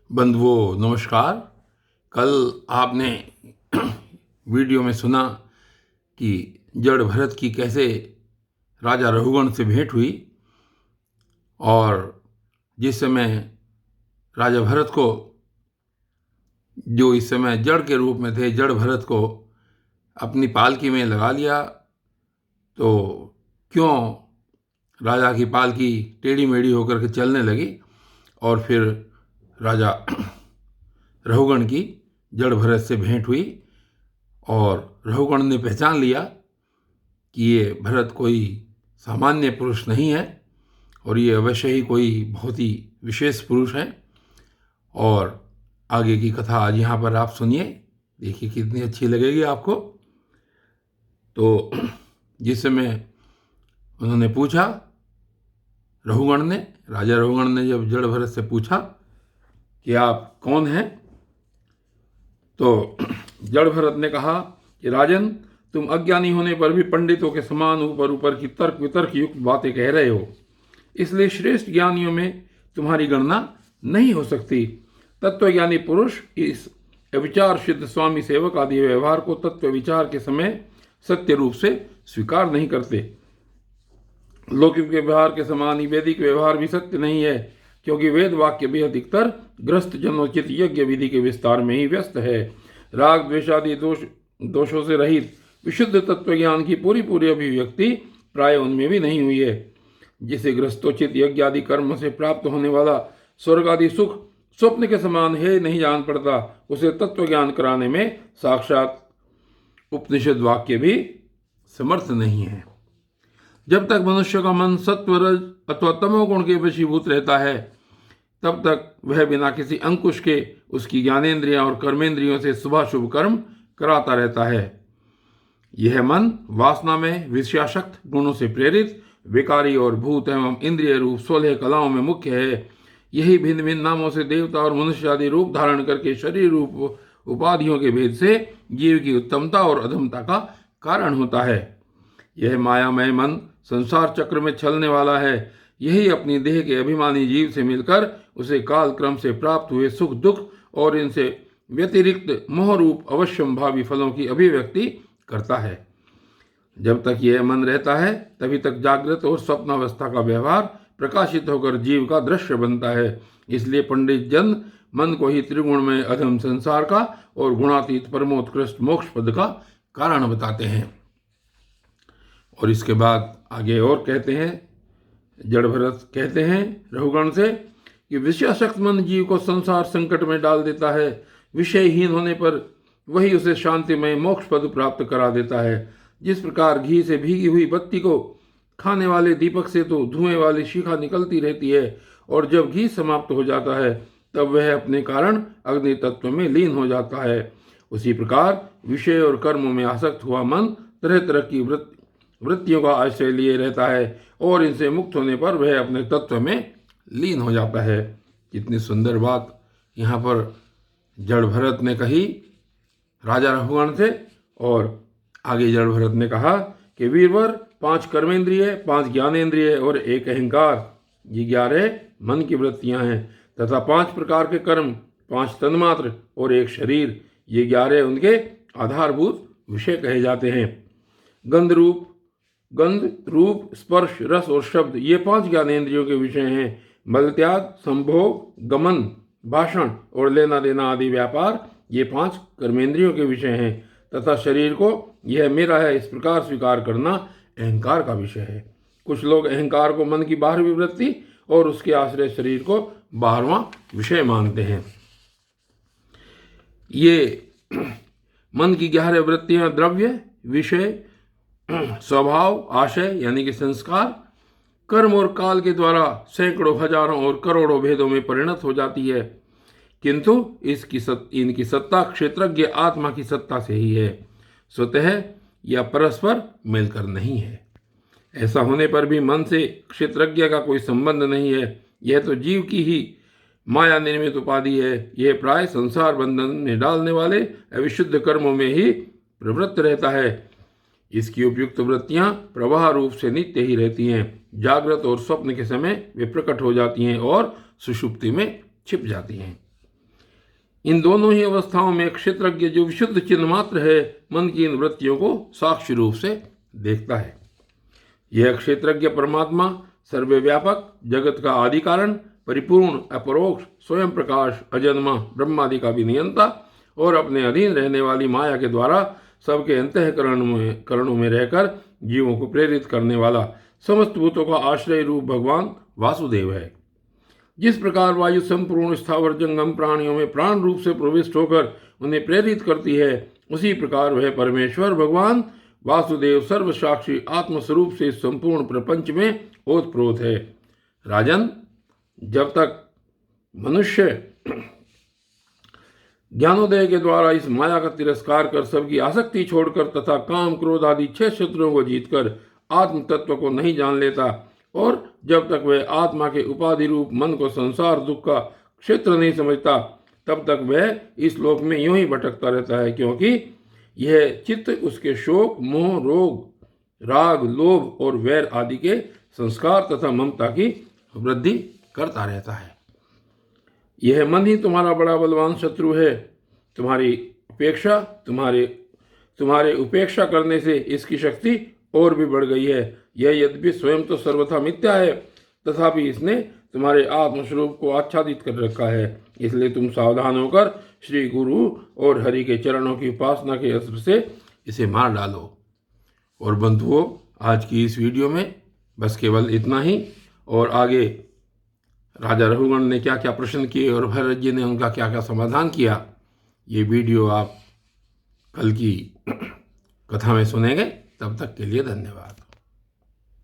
बंधुओं नमस्कार। कल आपने वीडियो में सुना कि जड़ भरत की कैसे राजा रघुगण से भेंट हुई और जिस समय राजा भरत को, जो इस समय जड़ के रूप में थे, जड़ भरत को अपनी पालकी में लगा लिया तो क्यों राजा की पालकी टेढ़ी मेढ़ी होकर के चलने लगी और फिर राजा रघुगण की जड़ भरत से भेंट हुई और रघुगण ने पहचान लिया कि ये भरत कोई सामान्य पुरुष नहीं है और ये अवश्य ही कोई बहुत ही विशेष पुरुष है। और आगे की कथा आज यहाँ पर आप सुनिए, देखिए कितनी अच्छी लगेगी आपको। तो जिस समय उन्होंने पूछा, राजा रघुगण ने जब जड़ भरत से पूछा कि आप कौन हैं, तो जड़ भरत ने कहा कि राजन, तुम अज्ञानी होने पर भी पंडितों के समान ऊपर ऊपर की तर्क वितर्क युक्त बातें कह रहे हो, इसलिए श्रेष्ठ ज्ञानियों में तुम्हारी गणना नहीं हो सकती। तत्वज्ञानी पुरुष इस विचार सिद्ध स्वामी सेवक आदि व्यवहार को तत्व विचार के समय सत्य रूप से स्वीकार नहीं करते। लौकिक व्यवहार के समान ही वैदिक व्यवहार भी सत्य नहीं है, क्योंकि वेद वाक्य भी अधिकतर ग्रस्त जनोचित यज्ञ विधि के विस्तार में ही व्यस्त है। राग द्वेषादि दोषों से रहित विशुद्ध तत्व ज्ञान की पूरी पूरी अभिव्यक्ति प्राय उनमें भी नहीं हुई है। जिसे ग्रस्तोचित यज्ञ आदि कर्म से प्राप्त होने वाला स्वर्ग आदि सुख स्वप्न के समान है नहीं जान पड़ता, उसे तत्व ज्ञान कराने में साक्षात उपनिषद वाक्य भी समर्थ नहीं है। जब तक मनुष्य का मन सत्व रज अथवा तमोगुण के वशीभूत रहता है, तब तक वह बिना किसी अंकुश के उसकी ज्ञानेंद्रियां और कर्मेंद्रियों से शुभाशुभ कर्म कराता रहता है। यह मन वासना में विषयासक्त गुणों से प्रेरित विकारी और भूत एवं इंद्रिय रूप 16 कलाओं में मुख्य है। यही भिन्न भिन्न नामों से देवता और मनुष्य आदि रूप धारण करके शरीर रूप उपाधियों के भेद से जीव की उत्तमता और अधमता का कारण होता है। यह मायामय मन संसार चक्र में चलने वाला है। यही अपनी देह के अभिमानी जीव से मिलकर उसे काल क्रम से प्राप्त हुए सुख दुख और इनसे व्यतिरिक्त मोह रूप अवश्यम भावी फलों की अभिव्यक्ति करता है। जब तक यह मन रहता है, तभी तक जागृत और स्वप्नावस्था का व्यवहार प्रकाशित होकर जीव का दृश्य बनता है। इसलिए पंडित जन मन को ही त्रिगुण में अधम संसार का और गुणातीत परमोत्कृष्ट मोक्ष पद का कारण बताते हैं। और इसके बाद आगे और कहते हैं, जड़ भरत कहते हैं रघुगण से कि विषयासक्त मन जीव को संसार संकट में डाल देता है। विषयहीन होने पर वही उसे शांतिमय मोक्ष पद प्राप्त करा देता है। जिस प्रकार घी से भीगी हुई बत्ती को खाने वाले दीपक से तो धुएं वाली शिखा निकलती रहती है, और जब घी समाप्त हो जाता है तब वह अपने कारण अग्नि तत्व में लीन हो जाता है। उसी प्रकार विषय और कर्मों में आसक्त हुआ मन तरह तरह की वृत्तियों का आश्रय लिए रहता है और इनसे मुक्त होने पर वह अपने तत्व में लीन हो जाता है। कितनी सुंदर बात यहाँ पर जड़ भरत ने कही राजा रघुगण से। और आगे जड़ भरत ने कहा कि वीरवर, 5 कर्मेंद्रिय, 5 ज्ञानेंद्रिय और 1 अहंकार, ये 11 मन की वृत्तियां हैं, तथा 5 प्रकार के कर्म, 5 तन्मात्र और 1 शरीर, ये 11 उनके आधारभूत विषय कहे जाते हैं। गंध, रूप, स्पर्श, रस और शब्द, ये 5 ज्ञानेंद्रियों के विषय हैं। मल त्याग, संभोग, गमन, भाषण और लेना देना आदि व्यापार, ये 5 कर्मेंद्रियों के विषय हैं। तथा शरीर को यह मेरा है इस प्रकार स्वीकार करना अहंकार का विषय है। कुछ लोग अहंकार को मन की बाहरवी वृत्ति और उसके आश्रय शरीर को 12वां विषय मानते हैं। ये मन की 11 वृत्तियां द्रव्य, विषय, स्वभाव, आशय यानी कि संस्कार, कर्म और काल के द्वारा सैकड़ों, हजारों और करोड़ों भेदों में परिणत हो जाती है, किंतु इनकी सत्ता क्षेत्रज्ञ आत्मा की सत्ता से ही है, स्वतः या परस्पर मिलकर नहीं है। ऐसा होने पर भी मन से क्षेत्रज्ञ का कोई संबंध नहीं है। यह तो जीव की ही माया निर्मित उपाधि है। यह प्राय संसार बंधन में डालने वाले अविशुद्ध कर्मों में ही प्रवृत्त रहता है। इसकी उपयुक्त वृत्तियां प्रवाह रूप से नित्य ही रहती हैं। जागृत और स्वप्न के समय वे प्रकट हो जाती हैं और सुषुप्ति में छिप जाती हैं। इन दोनों ही अवस्थाओं में क्षेत्रज्ञ जो विशुद्ध चिन्ह मात्र है, मन की इन वृत्तियों को साक्षी रूप से देखता है। यह क्षेत्रज्ञ परमात्मा सर्वव्यापक, जगत का आदि कारण, परिपूर्ण, अपरोक्ष, स्वयं प्रकाश, अजन्मा, ब्रह्मादि का भी नियंता और अपने अधीन रहने वाली माया के द्वारा सबके अंतःकरणों में रहकर जीवों को प्रेरित करने वाला समस्त भूतों का आश्रय रूप भगवान वासुदेव है। जिस प्रकार वायु संपूर्ण स्थावर जंगम प्राणियों में प्राण रूप से प्रविष्ट होकर उन्हें प्रेरित करती है, उसी प्रकार वह परमेश्वर भगवान वासुदेव सर्वसाक्षी आत्मस्वरूप से संपूर्ण प्रपंच में ओतप्रोत है। राजन, जब तक मनुष्य ज्ञानोदय के द्वारा इस माया का तिरस्कार कर सबकी आसक्ति छोड़कर तथा काम, क्रोध आदि 6 शत्रुओं को जीतकर आत्म तत्व को नहीं जान लेता और जब तक वह आत्मा के उपाधि रूप मन को संसार दुख का क्षेत्र नहीं समझता, तब तक वह इस लोक में यूं ही भटकता रहता है, क्योंकि यह चित्त उसके शोक, मोह, रोग, राग, लोभ और वैर आदि के संस्कार तथा ममता की वृद्धि करता रहता है। यह मन ही तुम्हारा बड़ा बलवान शत्रु है। तुम्हारी उपेक्षा करने से इसकी शक्ति और भी बढ़ गई है। यह यद्यपि स्वयं तो सर्वथा मिथ्या है, तथापि इसने तुम्हारे आत्मस्वरूप को आच्छादित कर रखा है। इसलिए तुम सावधान होकर श्री गुरु और हरि के चरणों की उपासना के अस्त्र से इसे मार डालो। और बंधुओं, आज की इस वीडियो में बस केवल इतना ही। और आगे राजा रघुगण ने क्या क्या प्रश्न किए और भरत जी ने उनका क्या क्या समाधान किया, ये वीडियो आप कल की कथा में सुनेंगे। तब तक के लिए धन्यवाद।